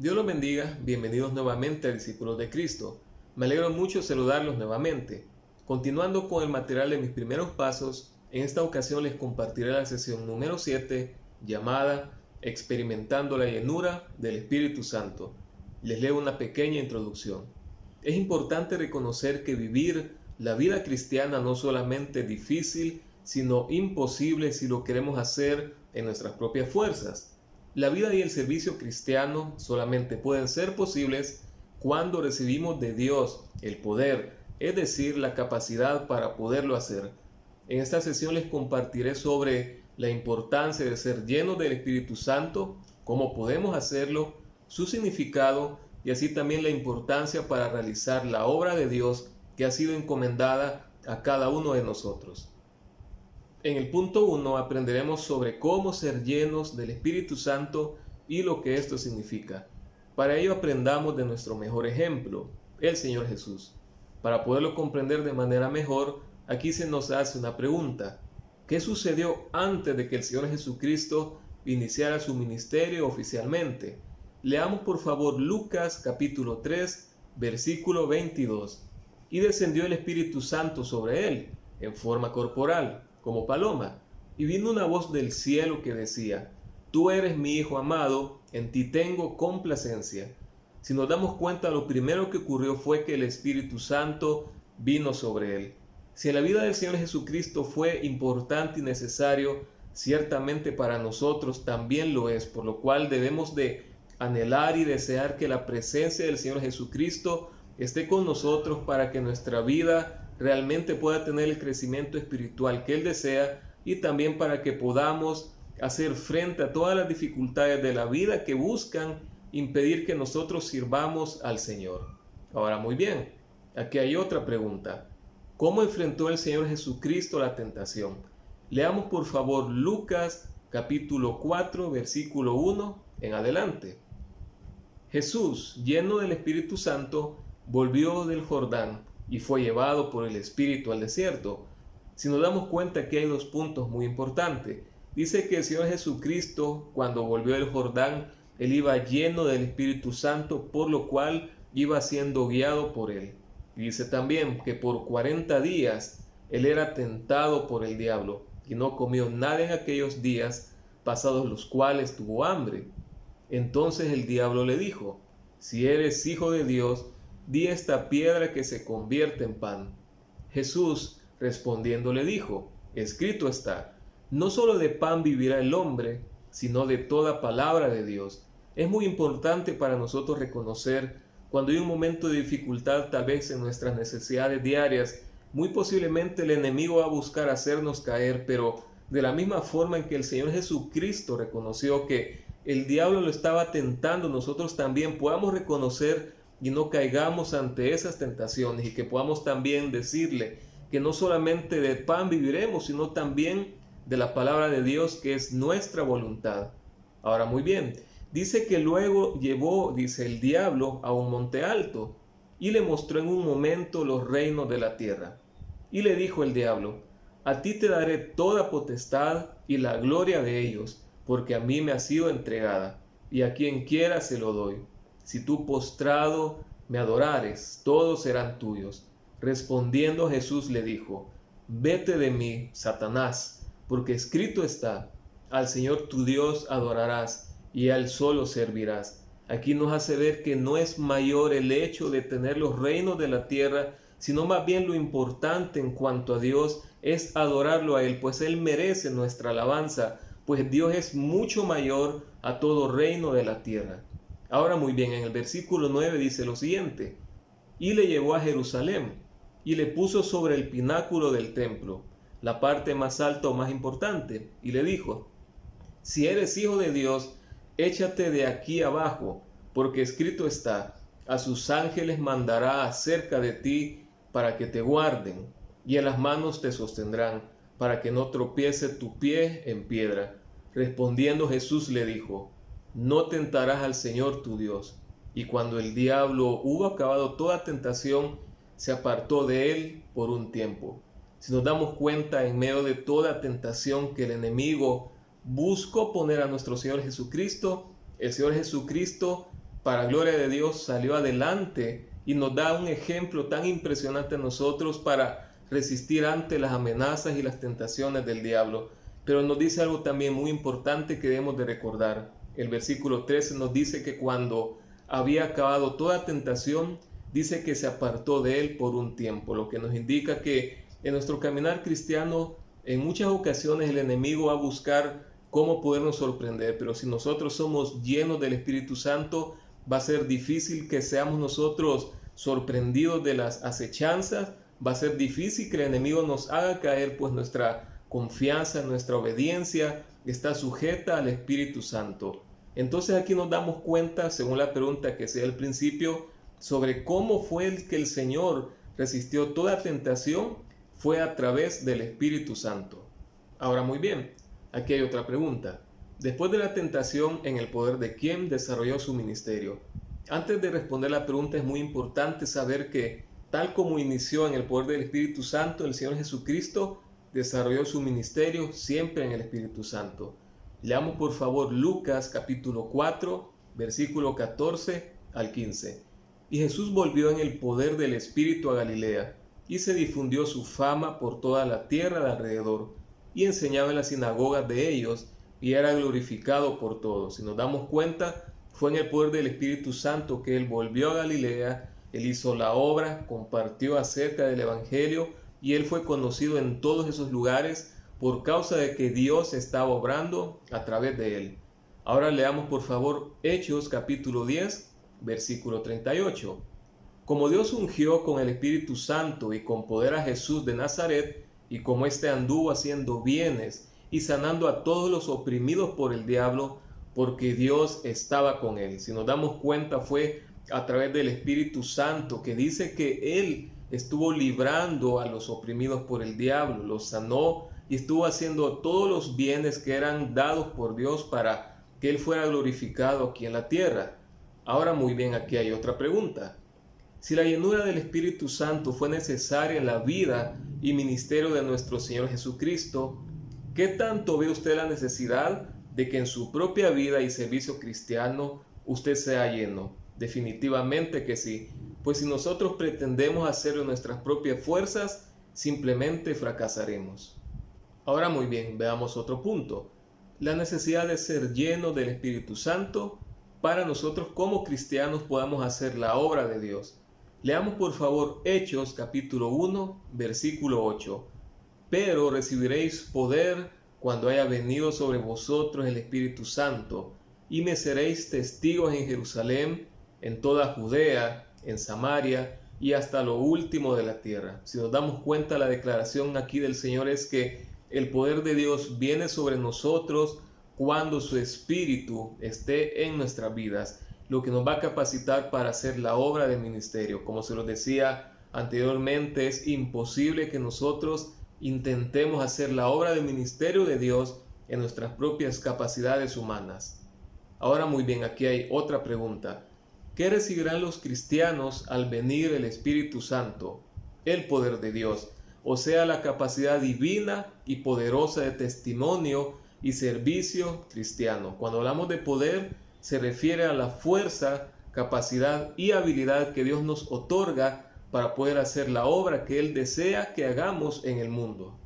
Dios los bendiga, bienvenidos nuevamente a Discípulos de Cristo. Me alegro mucho saludarlos nuevamente. Continuando con el material de mis primeros pasos, en esta ocasión les compartiré la sesión número 7 llamada Experimentando la llenura del Espíritu Santo. Les leo una pequeña introducción. Es importante reconocer que vivir la vida cristiana no solamente es difícil, sino imposible si lo queremos hacer en nuestras propias fuerzas. La vida y el servicio cristiano solamente pueden ser posibles cuando recibimos de Dios el poder, es decir, la capacidad para poderlo hacer. En esta sesión les compartiré sobre la importancia de ser llenos del Espíritu Santo, cómo podemos hacerlo, su significado y así también la importancia para realizar la obra de Dios que ha sido encomendada a cada uno de nosotros. En el punto 1 aprenderemos sobre cómo ser llenos del Espíritu Santo y lo que esto significa. Para ello aprendamos de nuestro mejor ejemplo, el Señor Jesús. Para poderlo comprender de manera mejor, aquí se nos hace una pregunta. ¿Qué sucedió antes de que el Señor Jesucristo iniciara su ministerio oficialmente? Leamos por favor Lucas capítulo 3, versículo 22. Y descendió el Espíritu Santo sobre él, en forma corporal, como paloma, y vino una voz del cielo que decía: Tú eres mi Hijo amado, en ti tengo complacencia. Si nos damos cuenta, lo primero que ocurrió fue que el Espíritu Santo vino sobre él. Si en la vida del Señor Jesucristo fue importante y necesario, ciertamente para nosotros también lo es, por lo cual debemos de anhelar y desear que la presencia del Señor Jesucristo esté con nosotros para que nuestra vida realmente pueda tener el crecimiento espiritual que Él desea y también para que podamos hacer frente a todas las dificultades de la vida que buscan impedir que nosotros sirvamos al Señor. Ahora muy bien, aquí hay otra pregunta. ¿Cómo enfrentó el Señor Jesucristo la tentación? Leamos por favor Lucas capítulo 4 versículo 1 en adelante. Jesús, lleno del Espíritu Santo, volvió del Jordán y fue llevado por el Espíritu al desierto. Si nos damos cuenta que hay dos puntos muy importantes. Dice que el Señor Jesucristo, cuando volvió del Jordán, Él iba lleno del Espíritu Santo, por lo cual iba siendo guiado por Él. Y dice también que por 40 días Él era tentado por el diablo y no comió nada en aquellos días, pasados los cuales tuvo hambre. Entonces el diablo le dijo: Si eres hijo de Dios, di a esta piedra que se convierte en pan. Jesús respondiendo le dijo: Escrito está, no solo de pan vivirá el hombre, sino de toda palabra de Dios. Es muy importante para nosotros reconocer cuando hay un momento de dificultad, tal vez en nuestras necesidades diarias, muy posiblemente el enemigo va a buscar hacernos caer, pero de la misma forma en que el Señor Jesucristo reconoció que el diablo lo estaba tentando, nosotros también podamos reconocer y no caigamos ante esas tentaciones y que podamos también decirle que no solamente de pan viviremos, sino también de la palabra de Dios que es nuestra voluntad. Ahora muy bien, dice que luego llevó, dice el diablo, a un monte alto y le mostró en un momento los reinos de la tierra. Y le dijo el diablo: A ti te daré toda potestad y la gloria de ellos, porque a mí me ha sido entregada, y a quien quiera se lo doy. Si tú postrado me adorares, todos serán tuyos. Respondiendo Jesús le dijo: Vete de mí, Satanás, porque escrito está: Al Señor tu Dios adorarás, y a Él solo servirás. Aquí nos hace ver que no es mayor el hecho de tener los reinos de la tierra, sino más bien lo importante en cuanto a Dios es adorarlo a Él, pues Él merece nuestra alabanza, pues Dios es mucho mayor a todo reino de la tierra. Ahora muy bien, en el versículo 9 dice lo siguiente: Y le llevó a Jerusalén, y le puso sobre el pináculo del templo, la parte más alta o más importante, y le dijo: Si eres hijo de Dios, échate de aquí abajo, porque escrito está: A sus ángeles mandará acerca de ti para que te guarden, y en las manos te sostendrán, para que no tropiece tu pie en piedra. Respondiendo Jesús le dijo: No tentarás al Señor tu Dios. Y cuando el diablo hubo acabado toda tentación, se apartó de él por un tiempo. Si nos damos cuenta, en medio de toda tentación que el enemigo buscó poner a nuestro Señor Jesucristo, el Señor Jesucristo para gloria de Dios, salió adelante y nos da un ejemplo tan impresionante a nosotros para resistir ante las amenazas y las tentaciones del diablo. Pero nos dice algo también muy importante que debemos de recordar. El versículo 13 nos dice que cuando había acabado toda tentación, dice que se apartó de él por un tiempo, lo que nos indica que en nuestro caminar cristiano, en muchas ocasiones el enemigo va a buscar cómo podernos sorprender, pero si nosotros somos llenos del Espíritu Santo, va a ser difícil que seamos nosotros sorprendidos de las acechanzas, va a ser difícil que el enemigo nos haga caer, pues nuestra confianza, nuestra obediencia está sujeta al Espíritu Santo. Entonces aquí nos damos cuenta, según la pregunta que hacía al principio, sobre cómo fue el que el Señor resistió toda tentación, fue a través del Espíritu Santo. Ahora muy bien, aquí hay otra pregunta. Después de la tentación, ¿en el poder de quién desarrolló su ministerio? Antes de responder la pregunta es muy importante saber que, tal como inició en el poder del Espíritu Santo, el Señor Jesucristo desarrolló su ministerio siempre en el Espíritu Santo. Leamos por favor Lucas capítulo 4, versículo 14 al 15. Y Jesús volvió en el poder del Espíritu a Galilea, y se difundió su fama por toda la tierra de alrededor, y enseñaba en las sinagogas de ellos, y era glorificado por todos. Si nos damos cuenta, fue en el poder del Espíritu Santo que él volvió a Galilea, él hizo la obra, compartió acerca del Evangelio, y él fue conocido en todos esos lugares por causa de que Dios estaba obrando a través de él. Ahora leamos por favor Hechos capítulo 10, versículo 38. Como Dios ungió con el Espíritu Santo y con poder a Jesús de Nazaret, y como éste anduvo haciendo bienes y sanando a todos los oprimidos por el diablo, porque Dios estaba con él. Si nos damos cuenta, fue a través del Espíritu Santo que dice que él estuvo librando a los oprimidos por el diablo, los sanó y estuvo haciendo todos los bienes que eran dados por Dios para que él fuera glorificado aquí en la tierra. Ahora muy bien, aquí hay otra pregunta. Si la llenura del Espíritu Santo fue necesaria en la vida y ministerio de nuestro Señor Jesucristo, ¿qué tanto ve usted la necesidad de que en su propia vida y servicio cristiano usted sea lleno? Definitivamente que sí, pues si nosotros pretendemos hacerlo en nuestras propias fuerzas, simplemente fracasaremos. Ahora muy bien, veamos otro punto. La necesidad de ser lleno del Espíritu Santo para nosotros como cristianos podamos hacer la obra de Dios. Leamos por favor Hechos capítulo 1, versículo 8. Pero recibiréis poder cuando haya venido sobre vosotros el Espíritu Santo, y me seréis testigos en Jerusalén, en toda Judea, en Samaria y hasta lo último de la tierra. Si nos damos cuenta, la declaración aquí del Señor es que el poder de Dios viene sobre nosotros cuando su Espíritu esté en nuestras vidas, lo que nos va a capacitar para hacer la obra del ministerio. Como se lo decía anteriormente, es imposible que nosotros intentemos hacer la obra del ministerio de Dios en nuestras propias capacidades humanas. Ahora muy bien, aquí hay otra pregunta. ¿Qué recibirán los cristianos al venir el Espíritu Santo? El poder de Dios, o sea, la capacidad divina y poderosa de testimonio y servicio cristiano. Cuando hablamos de poder, se refiere a la fuerza, capacidad y habilidad que Dios nos otorga para poder hacer la obra que Él desea que hagamos en el mundo.